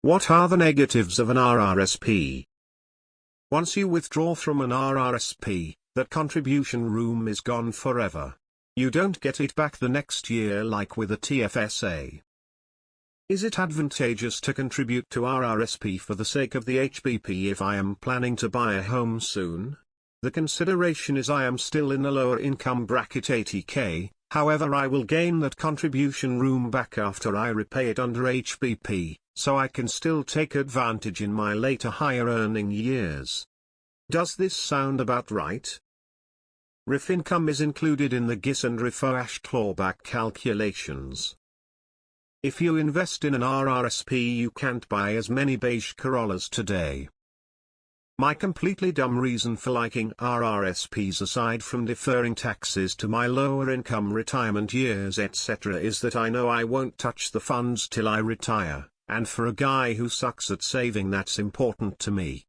What are the negatives of an RRSP? Once you withdraw from an RRSP, that contribution room is gone forever. You don't get it back the next year like with a TFSA. Is it advantageous to contribute to RRSP for the sake of the HBP if I am planning to buy a home soon? The consideration is I am still in the lower income bracket 80k, however I will gain that contribution room back after I repay it under HBP, so I can still take advantage in my later higher earning years. Does this sound about right? RIF income is included in the GIS and RIF-OASH clawback calculations. If you invest in an RRSP you can't buy as many beige Corollas today. My completely dumb reason for liking RRSPs aside from deferring taxes to my lower income retirement years etc. is that I know I won't touch the funds till I retire, and for a guy who sucks at saving that's important to me.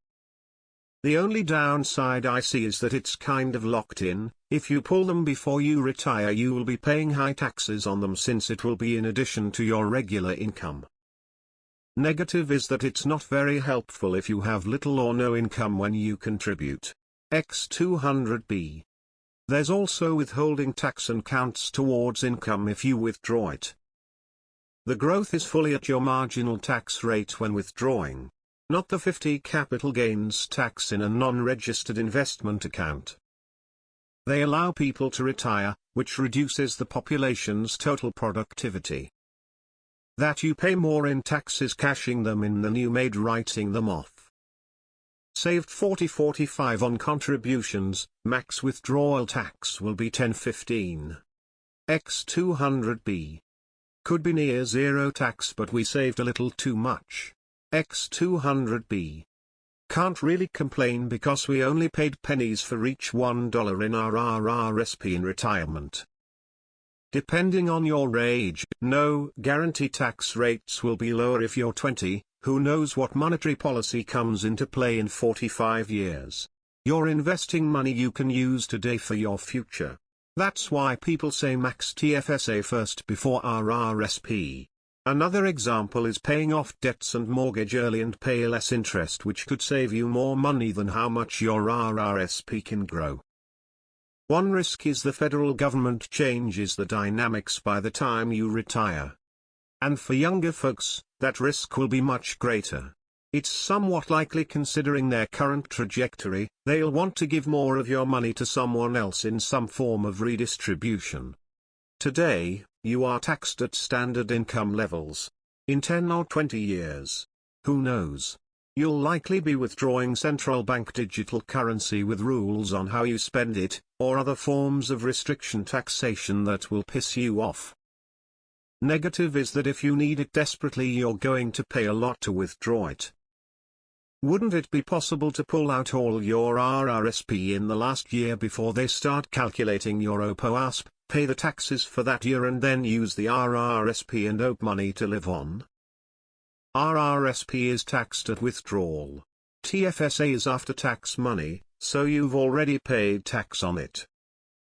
The only downside I see is that it's kind of locked in. If you pull them before you retire you will be paying high taxes on them since it will be in addition to your regular income. Negative is that it's not very helpful if you have little or no income when you contribute. X200B. There's also withholding tax and counts towards income if you withdraw it. The growth is fully at your marginal tax rate when withdrawing, not the 50 capital gains tax in a non-registered investment account. They allow people to retire, which reduces the population's total productivity. That you pay more in taxes cashing them in than you made writing them off. Saved 40-45 on contributions, max withdrawal tax will be 10-15. X200B. Could be near zero tax but we saved a little too much. X200B. Can't really complain because we only paid pennies for each $1 in our RRSP in retirement. Depending on your age, no guarantee tax rates will be lower if you're 20, who knows what monetary policy comes into play in 45 years. You're investing money you can use today for your future. That's why people say max TFSA first before RRSP. Another example is paying off debts and mortgage early and pay less interest, which could save you more money than how much your RRSP can grow. One risk is the federal government changes the dynamics by the time you retire. And for younger folks, that risk will be much greater. It's somewhat likely considering their current trajectory, they'll want to give more of your money to someone else in some form of redistribution. Today, you are taxed at standard income levels. In 10 or 20 years, who knows? You'll likely be withdrawing central bank digital currency with rules on how you spend it, or other forms of restriction taxation that will piss you off. Negative is that if you need it desperately you're going to pay a lot to withdraw it. Wouldn't it be possible to pull out all your RRSP in the last year before they start calculating your OPOASP, pay the taxes for that year and then use the RRSP and OP money to live on? RRSP is taxed at withdrawal. TFSA is after-tax money, so you've already paid tax on it.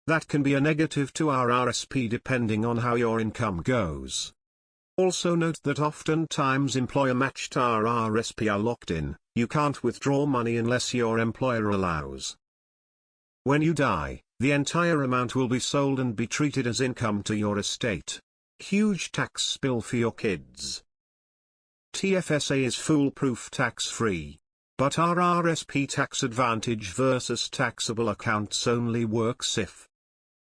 That can be a negative to RRSP depending on how your income goes. Also note that oftentimes employer-matched RRSP are locked in, you can't withdraw money unless your employer allows. When you die, the entire amount will be sold and be treated as income to your estate. Huge tax bill for your kids. TFSA is foolproof tax-free. But RRSP tax advantage versus taxable accounts only works if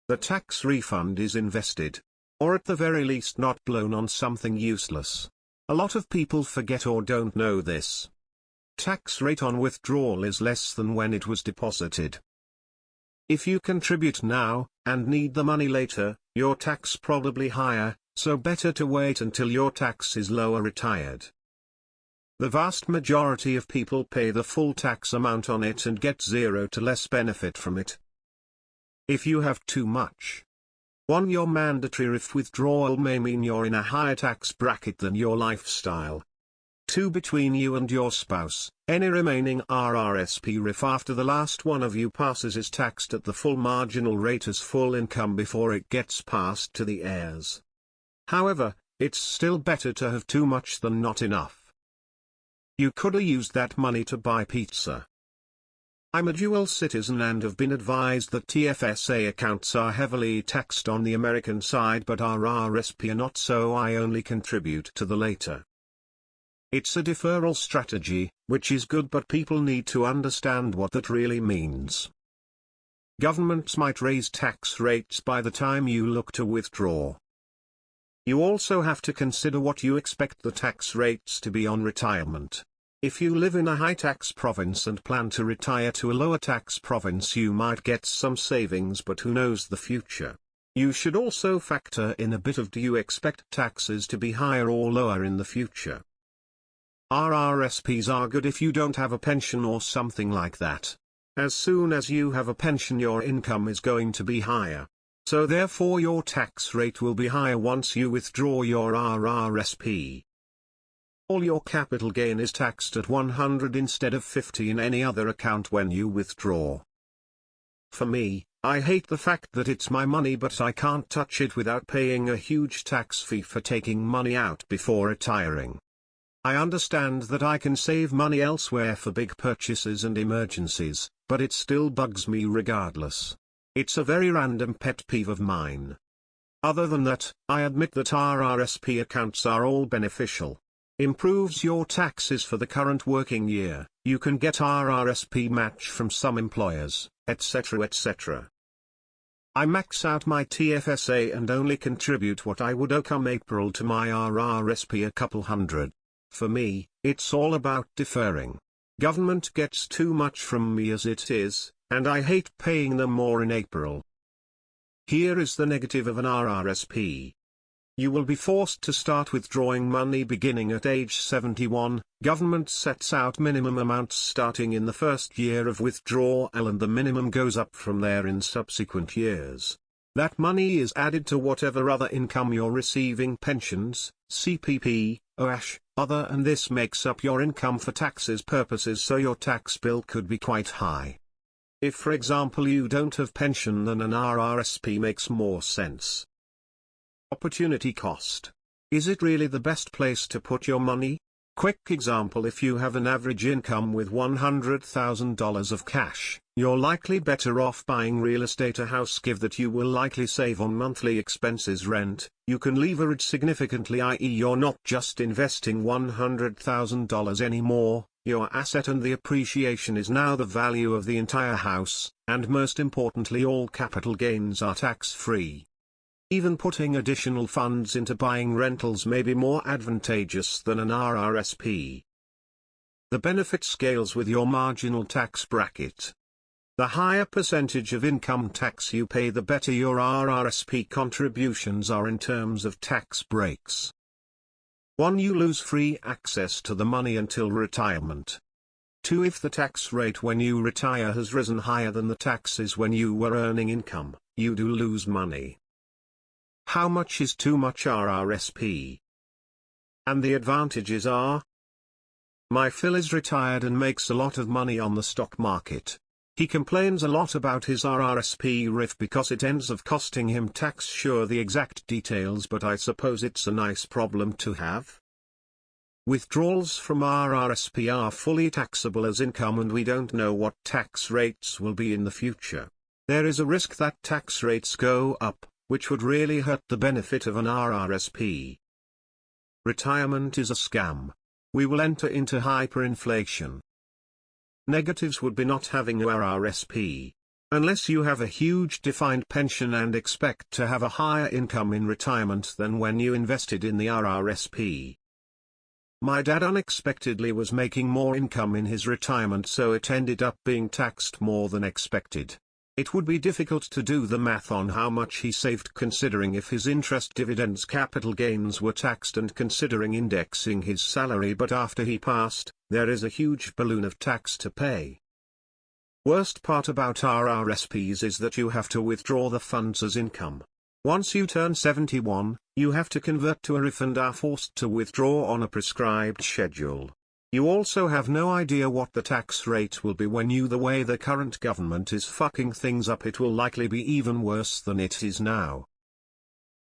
the tax refund is invested, or at the very least not blown on something useless. A lot of people forget or don't know this. Tax rate on withdrawal is less than when it was deposited. If you contribute now, and need the money later, your tax probably higher, so better to wait until your tax is lower retired. The vast majority of people pay the full tax amount on it and get zero to less benefit from it. If you have too much. 1. Your mandatory RIF withdrawal may mean you're in a higher tax bracket than your lifestyle. 2. Between you and your spouse, any remaining RRSP RIF after the last one of you passes is taxed at the full marginal rate as full income before it gets passed to the heirs. However, it's still better to have too much than not enough. You coulda used that money to buy pizza. I'm a dual citizen and have been advised that TFSA accounts are heavily taxed on the American side but RRSP are not, so I only contribute to the latter. It's a deferral strategy, which is good, but people need to understand what that really means. Governments might raise tax rates by the time you look to withdraw. You also have to consider what you expect the tax rates to be on retirement. If you live in a high-tax province and plan to retire to a lower-tax province, you might get some savings, but who knows the future. You should also factor in a bit of, do you expect taxes to be higher or lower in the future? RRSPs are good if you don't have a pension or something like that. As soon as you have a pension, your income is going to be higher. So therefore your tax rate will be higher once you withdraw your RRSP. All your capital gain is taxed at 100 instead of 50 in any other account when you withdraw. For me, I hate the fact that it's my money, but I can't touch it without paying a huge tax fee for taking money out before retiring. I understand that I can save money elsewhere for big purchases and emergencies, but it still bugs me regardless. It's a very random pet peeve of mine. Other than that, I admit that RRSP accounts are all beneficial. Improves your taxes for the current working year, you can get RRSP match from some employers, etc. etc. I max out my TFSA and only contribute what I would owe come April to my RRSP, a couple hundred. For me, it's all about deferring. Government gets too much from me as it is, and I hate paying them more in April. Here is the negative of an RRSP. You will be forced to start withdrawing money beginning at age 71. Government sets out minimum amounts starting in the first year of withdrawal, and the minimum goes up from there in subsequent years. That money is added to whatever other income you're receiving, pensions, CPP, OASH, other, and this makes up your income for taxes purposes, so your tax bill could be quite high. If for example you don't have pension, then an RRSP makes more sense. Opportunity cost. Is it really the best place to put your money? Quick example: if you have an average income with $100,000 of cash, you're likely better off buying real estate, a house give that you will likely save on monthly expenses, rent. You can leverage significantly, i.e. you're not just investing $100,000 anymore, your asset and the appreciation is now the value of the entire house, and most importantly all capital gains are tax-free. Even putting additional funds into buying rentals may be more advantageous than an RRSP. The benefit scales with your marginal tax bracket. The higher percentage of income tax you pay, the better your RRSP contributions are in terms of tax breaks. 1. You lose free access to the money until retirement. 2. If the tax rate when you retire has risen higher than the taxes when you were earning income, you do lose money. How much is too much RRSP? And the advantages are: my Phil is retired and makes a lot of money on the stock market. He complains a lot about his RRSP RIF because it ends up costing him tax. Sure, the exact details, but I suppose it's a nice problem to have. Withdrawals from RRSP are fully taxable as income, and we don't know what tax rates will be in the future. There is a risk that tax rates go up, which would really hurt the benefit of an RRSP. Retirement is a scam. We will enter into hyperinflation. Negatives would be not having a RRSP. Unless you have a huge defined pension and expect to have a higher income in retirement than when you invested in the RRSP. My dad unexpectedly was making more income in his retirement, so it ended up being taxed more than expected. It would be difficult to do the math on how much he saved, considering if his interest, dividends, capital gains were taxed and considering indexing his salary, but after he passed, there is a huge balloon of tax to pay. Worst part about RRSPs is that you have to withdraw the funds as income. Once you turn 71, you have to convert to a RRIF and are forced to withdraw on a prescribed schedule. You also have no idea what the tax rate will be when the way the current government is fucking things up, it will likely be even worse than it is now.